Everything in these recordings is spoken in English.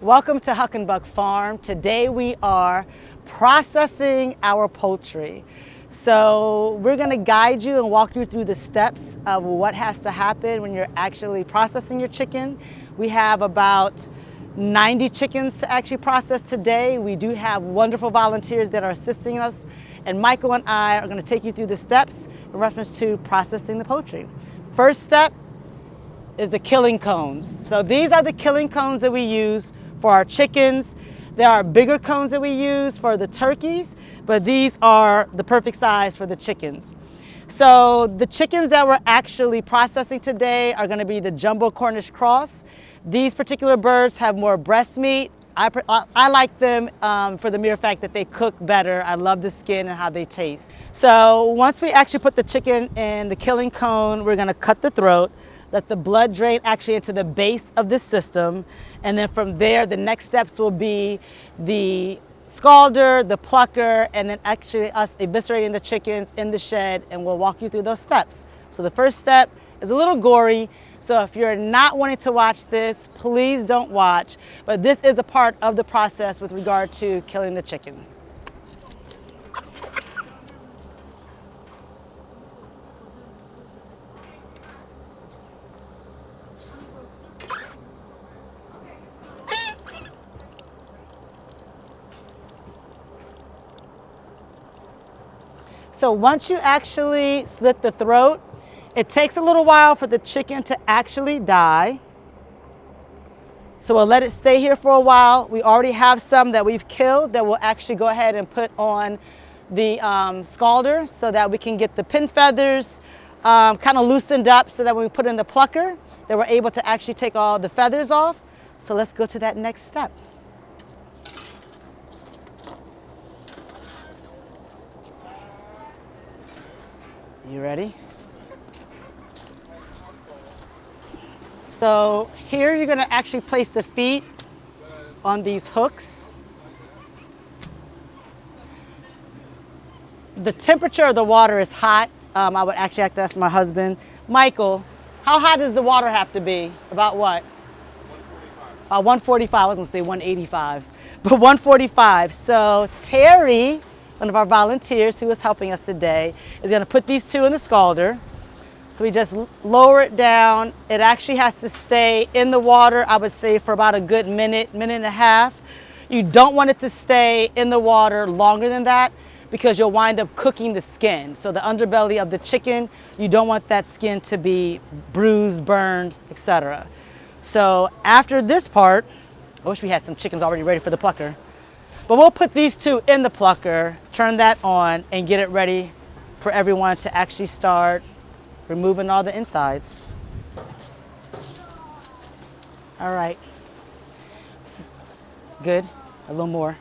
Welcome to Huck and Buck Farm. Today we are processing our poultry. So we're going to guide you and walk you through the steps of what has to happen when you're actually processing your chicken. We have about 90 chickens to actually process today. We do have wonderful volunteers that are assisting us, and Michael and I are going to take you through the steps in reference to processing the poultry. First step is the killing cones. So these are the killing cones that we use for our chickens. There are bigger cones that we use for the turkeys, but these are the perfect size for the chickens. So the chickens that we're actually processing today are going to be the jumbo Cornish cross. These particular birds have more breast meat. I like them for the mere fact that they cook better. I love the skin and how they taste. So once we actually put the chicken in the killing cone, we're going to cut the throat, let the blood drain actually into the base of the system. And then from there, the next steps will be the scalder, the plucker, and then actually us eviscerating the chickens in the shed, and we'll walk you through those steps. So the first step is a little gory. So if you're not wanting to watch this, please don't watch. But this is a part of the process with regard to killing the chicken. So once you actually slit the throat, it takes a little while for the chicken to actually die. So we'll let it stay here for a while. We already have some that we've killed that we'll actually go ahead and put on the scalder so that we can get the pin feathers kind of loosened up, so that when we put in the plucker, that we're able to actually take all the feathers off. So let's go to that next step. You ready? So here you're going to actually place the feet on these hooks. The temperature of the water is hot. I would actually have to ask my husband. Michael, how hot does the water have to be? About what? 145. 145. I was going to say 185, but 145. So Terry, one of our volunteers who is helping us today, is going to put these two in the scalder. So we just lower it down. It actually has to stay in the water, I would say, for about a good minute, minute and a half. You don't want it to stay in the water longer than that, because you'll wind up cooking the skin. So the underbelly of the chicken, you don't want that skin to be bruised, burned, etc. So after this part, I wish we had some chickens already ready for the plucker. But we'll put these two in the plucker, turn that on, and get it ready for everyone to actually start removing all the insides. All right. Good. A little more.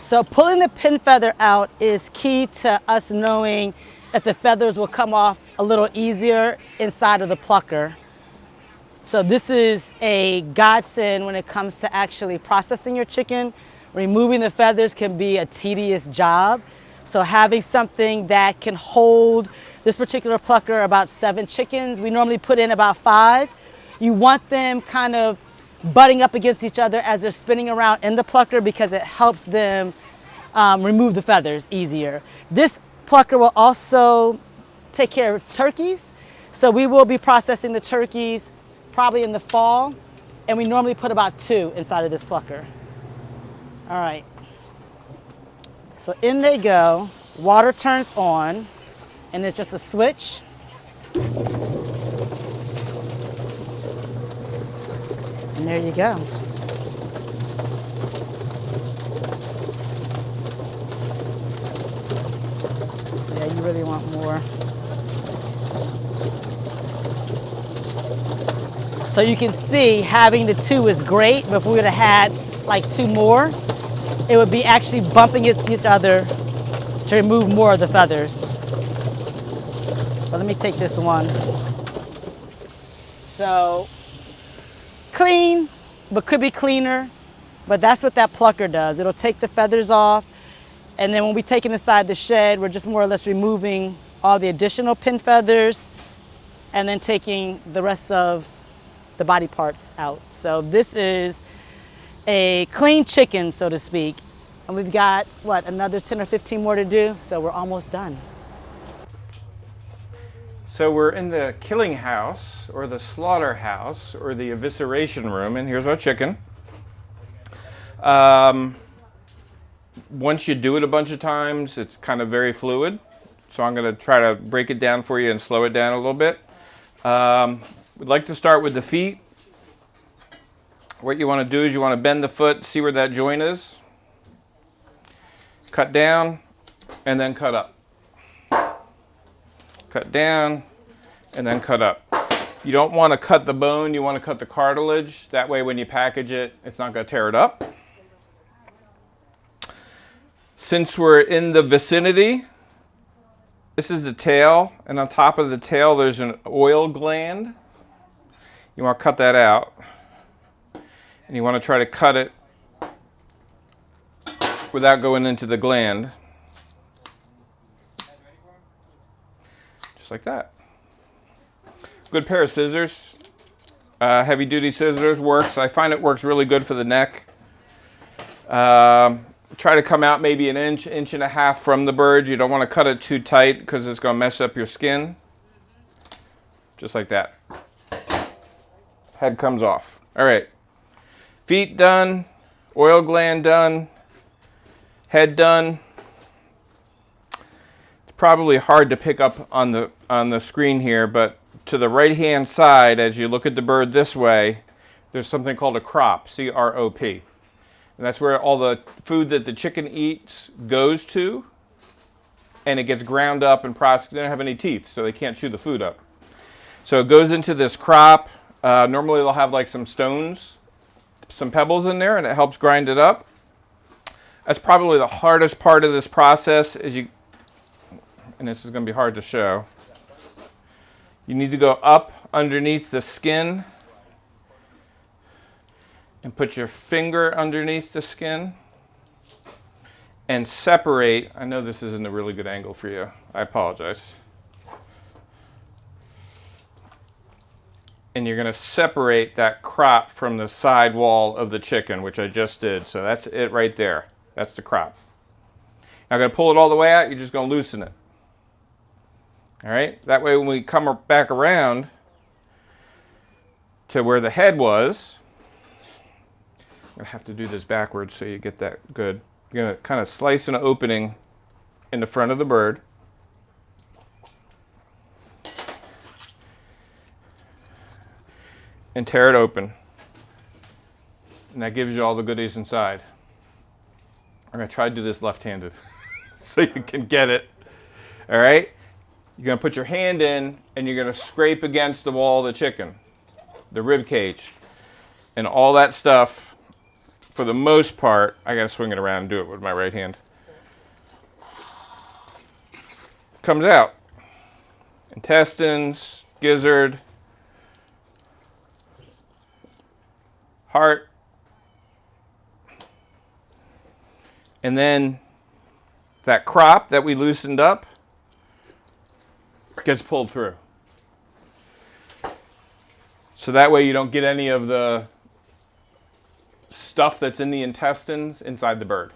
So pulling the pin feather out is key to us knowing that the feathers will come off a little easier inside of the plucker. So this is a godsend when it comes to actually processing your chicken. Removing the feathers can be a tedious job. So having something that can hold this particular plucker about 7 chickens, we normally put in about 5. You want them kind of butting up against each other as they're spinning around in the plucker, because it helps them remove the feathers easier. This plucker will also take care of turkeys. So we will be processing the turkeys probably in the fall, and we normally put about 2 inside of this plucker. All right. So in they go, water turns on, and there's just a switch. And there you go. Yeah, you really want more. So you can see having the 2 is great, but if we would have had like 2 more, it would be actually bumping into each other to remove more of the feathers. But let me take this one. So clean, but could be cleaner. But that's what that plucker does. It'll take the feathers off. And then when we take it inside the shed, we're just more or less removing all the additional pin feathers and then taking the rest of the body parts out. So this is a clean chicken, so to speak. And we've got, what, another 10 or 15 more to do, so we're almost done. So we're in the killing house, or the slaughterhouse, or the evisceration room, and here's our chicken. Once you do it a bunch of times, it's kind of very fluid. So I'm going to try to break it down for you and slow it down a little bit. We'd like to start with the feet. What you want to do is you want to bend the foot, see where that joint is. Cut down, and then cut up. Cut down, and then cut up. You don't want to cut the bone, you want to cut the cartilage. That way when you package it, it's not going to tear it up. Since we're in the vicinity, this is the tail, and on top of the tail there's an oil gland. You want to cut that out. And you want to try to cut it without going into the gland. Just like that. Good pair of scissors. Heavy duty scissors works. I find it works really good for the neck. Try to come out maybe an inch, inch and a half from the bird. You don't want to cut it too tight because it's going to mess up your skin. Just like that. Head comes off. All right. Feet done. Oil gland done. Head done. It's probably hard to pick up on the screen here, but to the right-hand side, as you look at the bird this way, there's something called a crop, C-R-O-P. And that's where all the food that the chicken eats goes to, and it gets ground up and processed. They don't have any teeth, so they can't chew the food up. So it goes into this crop. Normally they'll have like some stones, some pebbles in there, and it helps grind it up. That's probably the hardest part of this process, and this is going to be hard to show. You need to go up underneath the skin and put your finger underneath the skin and separate. I know this isn't a really good angle for you. I apologize. And you're going to separate that crop from the side wall of the chicken, which I just did. So that's it right there. That's the crop. Now I'm going to pull it all the way out. You're just going to loosen it. All right? That way when we come back around to where the head was, I'm going to have to do this backwards so you get that good. You're going to kind of slice an opening in the front of the bird. And tear it open. And that gives you all the goodies inside. I'm going to try to do this left-handed so you can get it. All right? You're going to put your hand in and you're going to scrape against the wall of the chicken, the rib cage, and all that stuff. For the most part, I got to swing it around and do it with my right hand. Comes out. Intestines, gizzard, heart, and then that crop that we loosened up gets pulled through. So that way you don't get any of the stuff that's in the intestines inside the bird.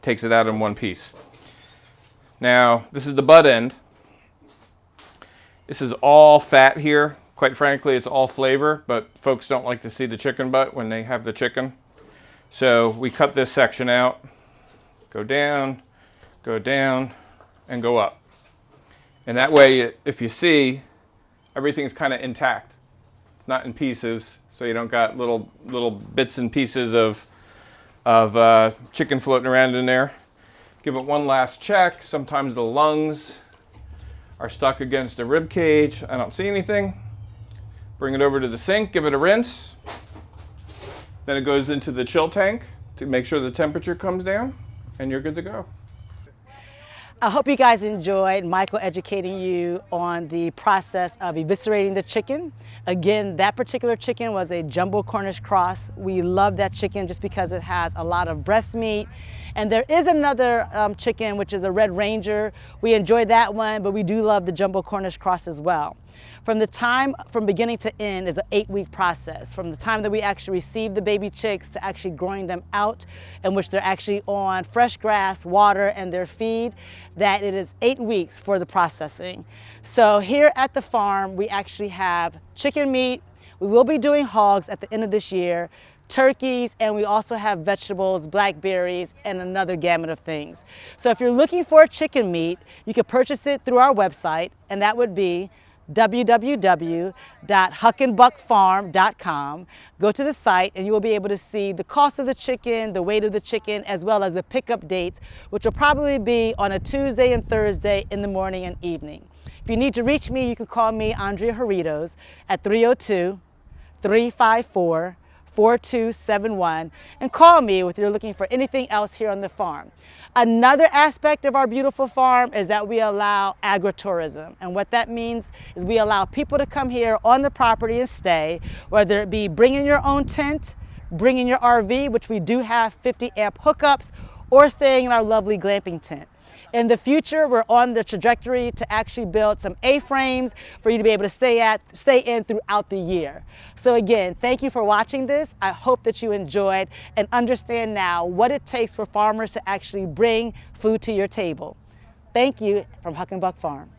Takes it out in one piece. Now, this is the butt end. This is all fat here. Quite frankly, it's all flavor, but folks don't like to see the chicken butt when they have the chicken. So we cut this section out, go down, and go up. And that way, if you see, everything's kind of intact. It's not in pieces, so you don't got little bits and pieces of chicken floating around in there. Give it one last check. Sometimes the lungs are stuck against the rib cage. I don't see anything. Bring it over to the sink, give it a rinse. Then it goes into the chill tank to make sure the temperature comes down, and you're good to go. I hope you guys enjoyed Michael educating you on the process of eviscerating the chicken. Again, that particular chicken was a jumbo Cornish cross. We love that chicken just because it has a lot of breast meat. And there is another chicken, which is a Red Ranger. We enjoy that one, but we do love the jumbo Cornish cross as well. For From beginning to end is an 8-week process. From the time that we actually receive the baby chicks to actually growing them out, in which they're actually on fresh grass, water, and their feed, that it is 8 weeks for the processing. So here at the farm, we actually have chicken meat. We will be doing hogs at the end of this year, turkeys, and we also have vegetables, blackberries, and another gamut of things. So if you're looking for chicken meat, you can purchase it through our website, and that would be www.huckandbuckfarm.com. Go to the site and you will be able to see the cost of the chicken, the weight of the chicken, as well as the pickup dates, which will probably be on a Tuesday and Thursday in the morning and evening. If you need to reach me, you can call me, Andrea Jarritos, at 302-354-4271, and call me if you're looking for anything else here on the farm. Another aspect of our beautiful farm is that we allow agritourism. And what that means is we allow people to come here on the property and stay, whether it be bringing your own tent, bringing your RV, which we do have 50 amp hookups, or staying in our lovely glamping tent. In the future, we're on the trajectory to actually build some A-frames for you to be able to stay in throughout the year. So again, thank you for watching this. I hope that you enjoyed and understand now what it takes for farmers to actually bring food to your table. Thank you from Huck and Buck Farm.